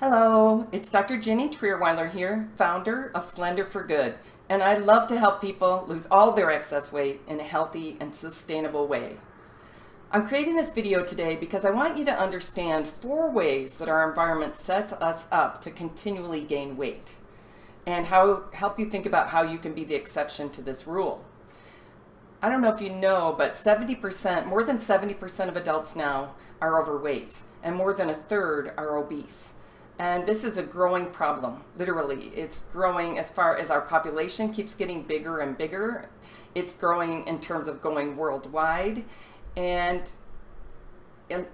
Hello, it's Dr. Ginny Trierweiler here, founder of Slender for Good, and I love to help people lose all their excess weight in a healthy and sustainable way. I'm creating this video today because I want you to understand 4 ways that our environment sets us up to continually gain weight, and help you think about how you can be the exception to this rule. I don't know if you know, but more than 70% of adults now are overweight, and more than a third are obese. And this is a growing problem, literally. It's growing as far as our population keeps getting bigger and bigger. It's growing in terms of going worldwide. And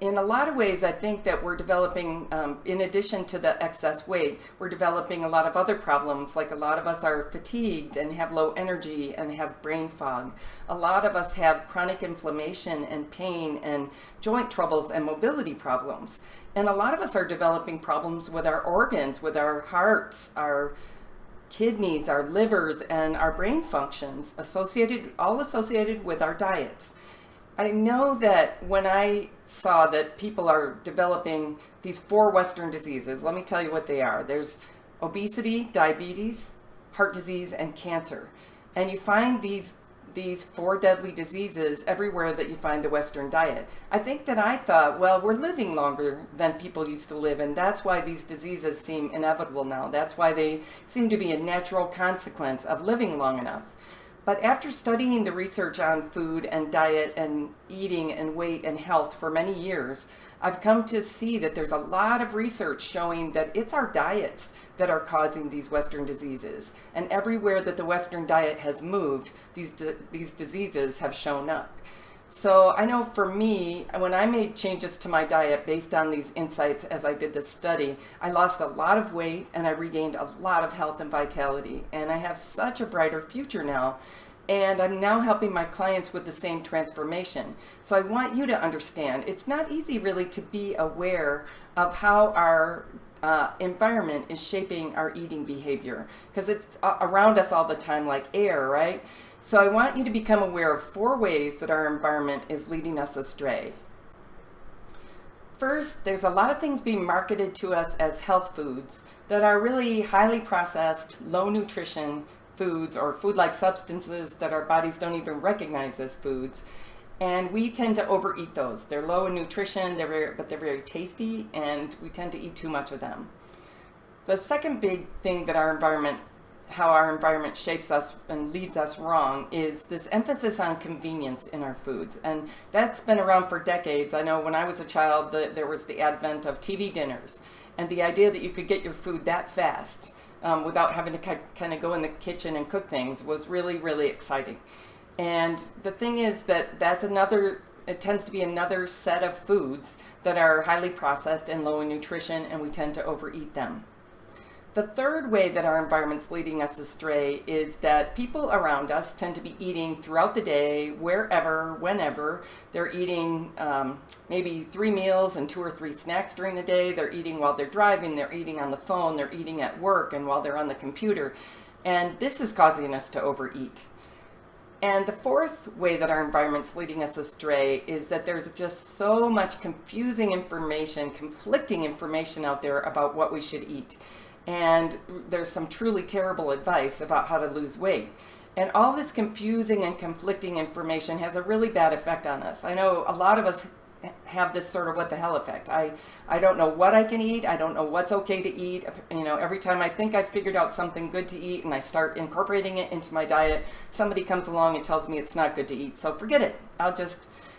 in a lot of ways, I think that we're developing, in addition to the excess weight, we're developing a lot of other problems. Like a lot of us are fatigued and have low energy and have brain fog. A lot of us have chronic inflammation and pain and joint troubles and mobility problems. And a lot of us are developing problems with our organs, with our hearts, our kidneys, our livers, and our brain functions, all associated with our diets. I know that when I saw that people are developing these 4 Western diseases, let me tell you what they are. There's obesity, diabetes, heart disease, and cancer. And you find these 4 deadly diseases everywhere that you find the Western diet. I thought, well, we're living longer than people used to live, and that's why these diseases seem inevitable now. That's why they seem to be a natural consequence of living long enough. But after studying the research on food and diet and eating and weight and health for many years, I've come to see that there's a lot of research showing that it's our diets that are causing these Western diseases. And everywhere that the Western diet has moved, these diseases have shown up. So I know for me, when I made changes to my diet based on these insights as I did this study, I lost a lot of weight and I regained a lot of health and vitality. And I have such a brighter future now. And I'm now helping my clients with the same transformation. So I want you to understand, it's not easy really to be aware of how our environment is shaping our eating behavior, because it's around us all the time like air, right? So I want you to become aware of 4 ways that our environment is leading us astray. First, there's a lot of things being marketed to us as health foods that are really highly processed, low nutrition foods, or food-like substances that our bodies don't even recognize as foods. And we tend to overeat those. They're low in nutrition, but they're very tasty, and we tend to eat too much of them. The second big thing that how our environment shapes us and leads us wrong is this emphasis on convenience in our foods. And that's been around for decades. I know when I was a child, there was the advent of TV dinners, and the idea that you could get your food that fast without having to kind of go in the kitchen and cook things was really, really exciting. And the thing is that it tends to be another set of foods that are highly processed and low in nutrition, and we tend to overeat them. The third way that our environment's leading us astray is that people around us tend to be eating throughout the day, wherever, whenever. They're eating maybe 3 meals and 2 or 3 snacks during the day. They're eating while they're driving, they're eating on the phone, they're eating at work, and while they're on the computer. And this is causing us to overeat. And the 4th way that our environment's leading us astray is that there's just so much conflicting information out there about what we should eat. And there's some truly terrible advice about how to lose weight. And all this confusing and conflicting information has a really bad effect on us. I know a lot of us have this sort of what the hell effect. I don't know what I can eat. I don't know what's okay to eat. Every time I think I've figured out something good to eat and I start incorporating it into my diet, somebody comes along and tells me it's not good to eat. So forget it.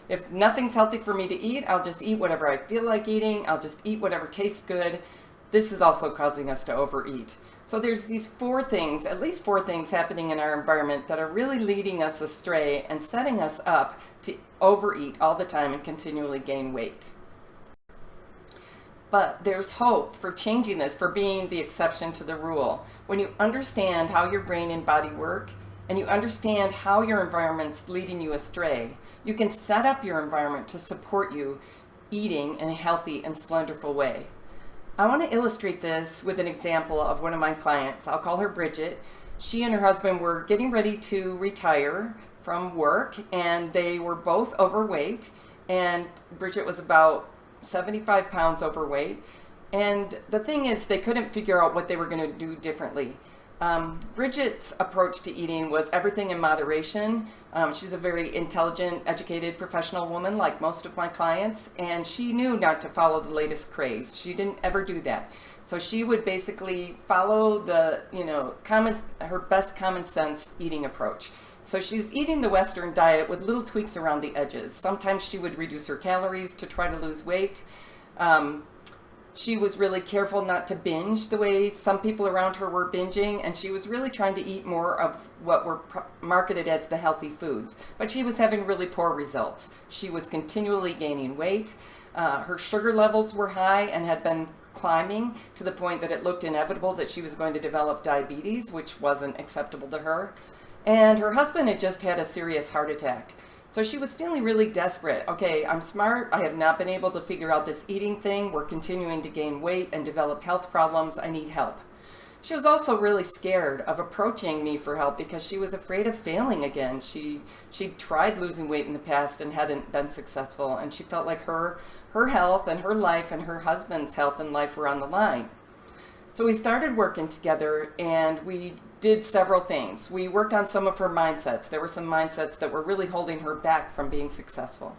If nothing's healthy for me to eat, I'll just eat whatever I feel like eating. I'll just eat whatever tastes good. This is also causing us to overeat. So there's these 4 things, at least 4 things happening in our environment that are really leading us astray and setting us up to overeat all the time and continually gain weight. But there's hope for changing this, for being the exception to the rule. When you understand how your brain and body work, and you understand how your environment's leading you astray, you can set up your environment to support you eating in a healthy and slenderful way. I want to illustrate this with an example of one of my clients. I'll call her Bridget. She and her husband were getting ready to retire from work, and they were both overweight, and Bridget was about 75 pounds overweight, And the thing is, they couldn't figure out what they were going to do differently. Bridget's approach to eating was everything in moderation. She's a very intelligent, educated, professional woman like most of my clients, and she knew not to follow the latest craze. She didn't ever do that. So she would basically follow the, her best common sense eating approach. So she's eating the Western diet with little tweaks around the edges. Sometimes she would reduce her calories to try to lose weight. She was really careful not to binge the way some people around her were binging, and she was really trying to eat more of what were marketed as the healthy foods. But she was having really poor results. She was continually gaining weight. Her sugar levels were high and had been climbing to the point that it looked inevitable that she was going to develop diabetes, which wasn't acceptable to her. And her husband had just had a serious heart attack. So she was feeling really desperate. Okay, I'm smart. I have not been able to figure out this eating thing. We're continuing to gain weight and develop health problems. I need help. She was also really scared of approaching me for help because she was afraid of failing again. She'd tried losing weight in the past and hadn't been successful, and she felt like her health and her life and her husband's health and life were on the line. So we started working together, and we did several things. We worked on some of her mindsets. There were some mindsets that were really holding her back from being successful.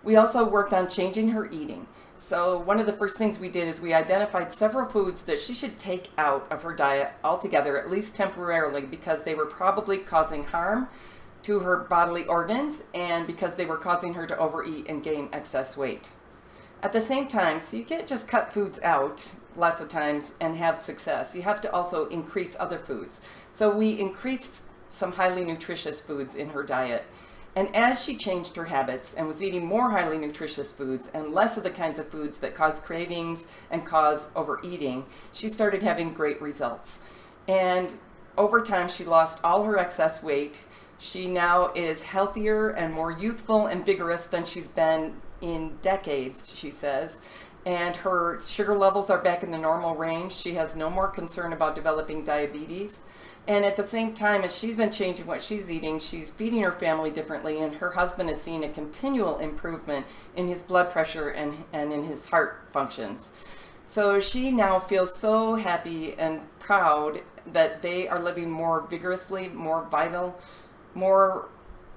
We also worked on changing her eating. So one of the first things we did is we identified several foods that she should take out of her diet altogether, at least temporarily, because they were probably causing harm to her bodily organs and because they were causing her to overeat and gain excess weight. At the same time, so you can't just cut foods out lots of times and have success. You have to also increase other foods. So we increased some highly nutritious foods in her diet. And as she changed her habits and was eating more highly nutritious foods and less of the kinds of foods that cause cravings and cause overeating, she started having great results. And over time, she lost all her excess weight. She now is healthier and more youthful and vigorous than she's been in decades, she says. And her sugar levels are back in the normal range. She has no more concern about developing diabetes. And at the same time, as she's been changing what she's eating, she's feeding her family differently, and her husband is seeing a continual improvement in his blood pressure and in his heart functions. So she now feels so happy and proud that they are living more vigorously, more vital, more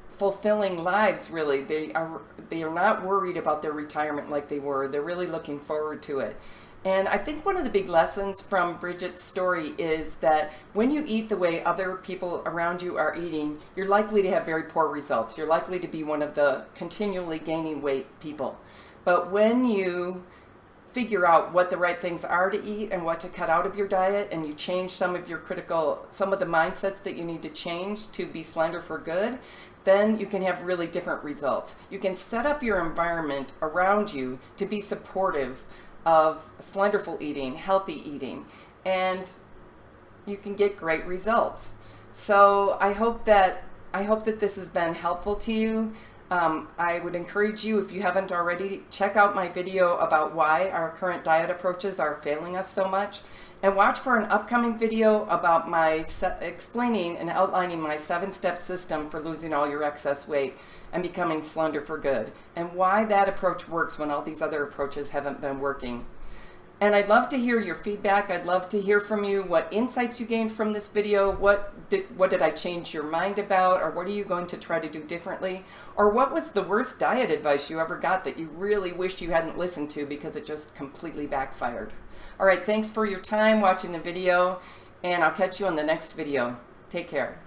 fulfilling lives, really. They are not worried about their retirement like they were. They're really looking forward to it. And I think one of the big lessons from Bridget's story is that when you eat the way other people around you are eating, you're likely to have very poor results. You're likely to be one of the continually gaining weight people. But when you figure out what the right things are to eat and what to cut out of your diet, and you change some of the mindsets that you need to change to be slender for good, then you can have really different results. You can set up your environment around you to be supportive of slenderful eating, healthy eating, and you can get great results. So I hope that this has been helpful to you. I would encourage you, if you haven't already, check out my video about why our current diet approaches are failing us so much, and watch for an upcoming video about my explaining and outlining my 7-step system for losing all your excess weight and becoming slender for good, and why that approach works when all these other approaches haven't been working. And I'd love to hear your feedback. I'd love to hear from you what insights you gained from this video. What did I change your mind about? Or what are you going to try to do differently? Or what was the worst diet advice you ever got that you really wished you hadn't listened to because it just completely backfired? All right, thanks for your time watching the video, and I'll catch you on the next video. Take care.